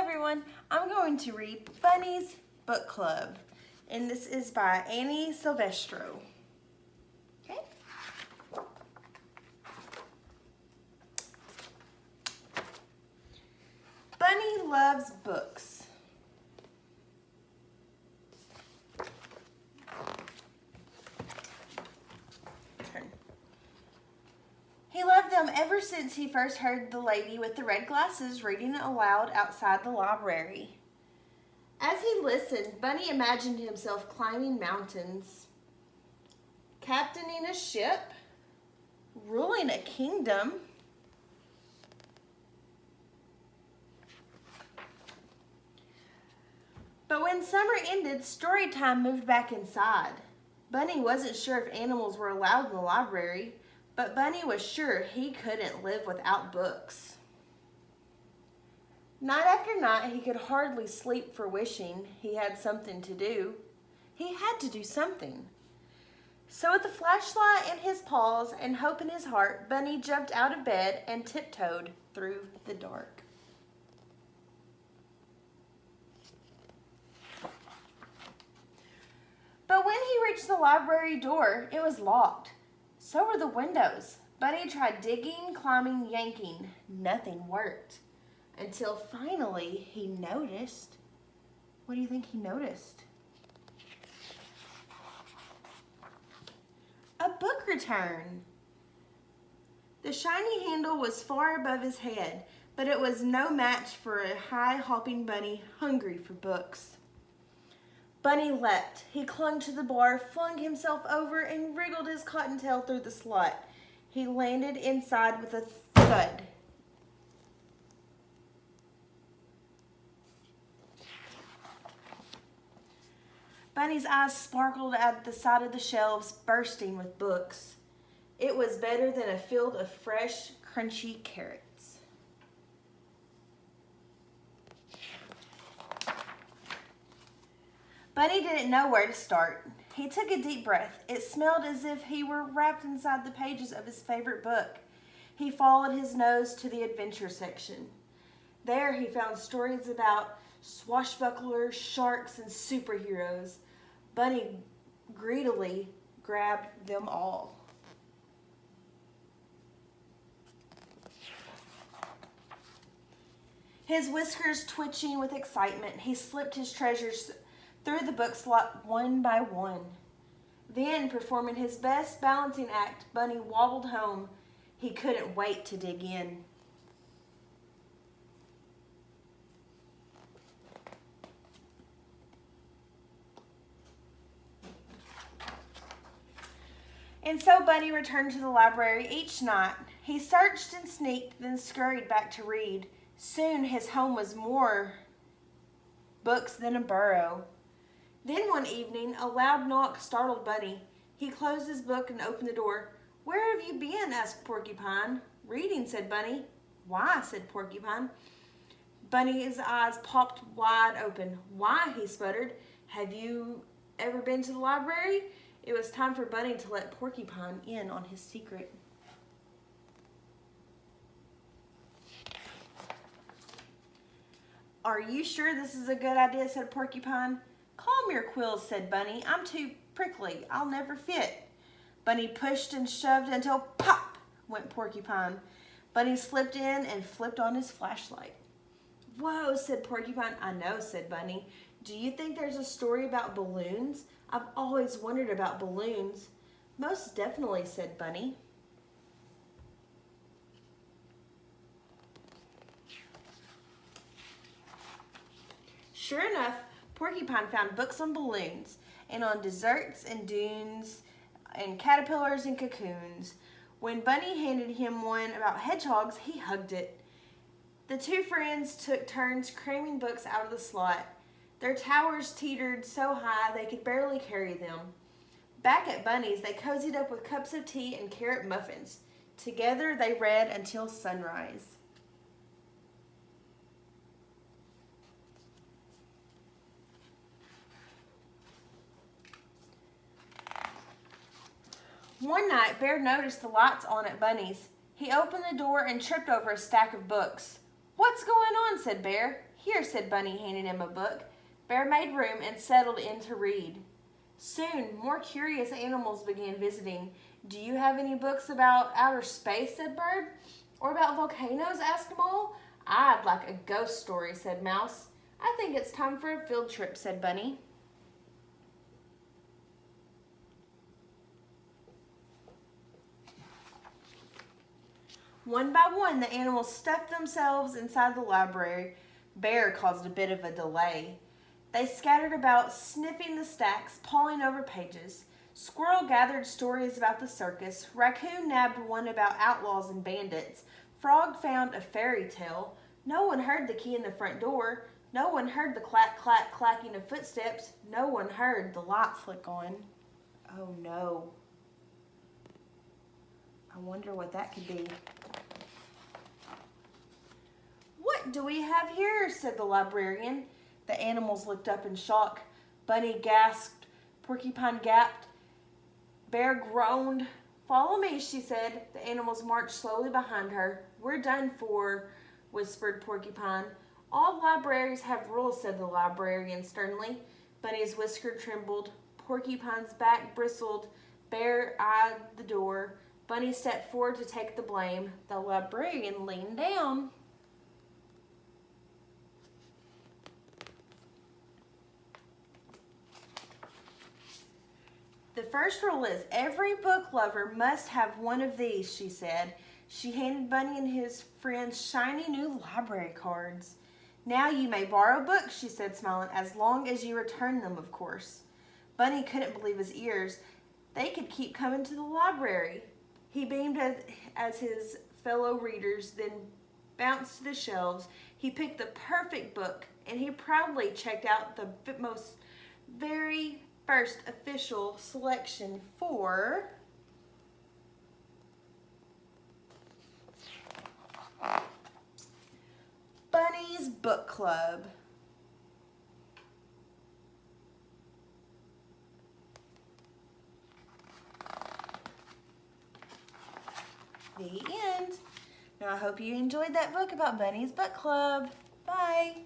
everyone, I'm going to read Bunny's Book Club, and this is by Annie Silvestro. Okay. Bunny loves books. He loved them ever since he first heard the lady with the red glasses reading aloud outside the library. As he listened, Bunny imagined himself climbing mountains, captaining a ship, ruling a kingdom, but when summer ended, story time moved back inside. Bunny wasn't sure if animals were allowed in the library, but Bunny was sure he couldn't live without books. Night after night, he could hardly sleep for wishing he had something to do. He had to do something. So with a flashlight in his paws and hope in his heart, Bunny jumped out of bed and tiptoed through the dark. But when he reached the library door, it was locked. So were the windows. Bunny tried digging, climbing, yanking. Nothing worked. Until finally he noticed. What do you think he noticed? A book return. The shiny handle was far above his head, but it was no match for a high-hopping bunny hungry for books. Bunny leapt. He clung to the bar, flung himself over, and wriggled his cottontail through the slot. He landed inside with a thud. Bunny's eyes sparkled at the side of the shelves, bursting with books. It was better than a field of fresh, crunchy carrots. Bunny didn't know where to start. He took a deep breath. It smelled as if he were wrapped inside the pages of his favorite book. He followed his nose to the adventure section. There he found stories about swashbucklers, sharks, and superheroes. Bunny greedily grabbed them all. His whiskers twitching with excitement, he slipped his treasures through the book slot one by one. Then, performing his best balancing act, Bunny wobbled home. He couldn't wait to dig in. And so Bunny returned to the library each night. He searched and sneaked, then scurried back to read. Soon his home was more books than a burrow. Then one evening, a loud knock startled Bunny. He closed his book and opened the door. "Where have you been?" asked Porcupine. "Reading," said Bunny. "Why?" said Porcupine. Bunny's eyes popped wide open. "Why?" he sputtered. "Have you ever been to the library?" It was time for Bunny to let Porcupine in on his secret. "Are you sure this is a good idea?" said Porcupine. "Calm your quills," said Bunny. "I'm too prickly. I'll never fit." Bunny pushed and shoved until pop went Porcupine. Bunny slipped in and flipped on his flashlight. "Whoa," said Porcupine. "I know," said Bunny. "Do you think there's a story about balloons? I've always wondered about balloons." "Most definitely," said Bunny. Sure enough, Porcupine found books on balloons and on deserts and dunes and caterpillars and cocoons. When Bunny handed him one about hedgehogs, he hugged it. The two friends took turns cramming books out of the slot. Their towers teetered so high they could barely carry them. Back at Bunny's, they cozied up with cups of tea and carrot muffins. Together, they read until sunrise. One night, Bear noticed the lights on at Bunny's. He opened the door and tripped over a stack of books. "What's going on?" said Bear. Here, said Bunny, handing him a book. Bear made room and settled in to read. Soon, more curious animals began visiting. Do you have any books about outer space, said Bird. Or about volcanoes, asked Mole. I'd like a ghost story, said Mouse. I think it's time for a field trip, said Bunny. One by one, the animals stuffed themselves inside the library. Bear caused a bit of a delay. They scattered about, sniffing the stacks, pawing over pages. Squirrel gathered stories about the circus. Raccoon nabbed one about outlaws and bandits. Frog found a fairy tale. No one heard the key in the front door. No one heard the clack, clack, clacking of footsteps. No one heard the light flick on. Oh no. I wonder what that could be. What do we have here? Said the librarian. The animals looked up in shock. Bunny gasped. Porcupine gasped. Bear groaned. Follow me, she said. The animals marched slowly behind her. We're done for, whispered Porcupine. All libraries have rules, said the librarian sternly. Bunny's whisker trembled. Porcupine's back bristled. Bear eyed the door. Bunny stepped forward to take the blame. The librarian leaned down. The first rule is every book lover must have one of these, she said. She handed Bunny and his friends shiny new library cards. Now you may borrow books, she said, smiling, as long as you return them, of course. Bunny couldn't believe his ears. They could keep coming to the library. He beamed as his fellow readers then bounced to the shelves. He picked the perfect book, and he proudly checked out the very first official selection for Bunny's Book Club. The end. Now I hope you enjoyed that book about Bunny's Book Club. Bye.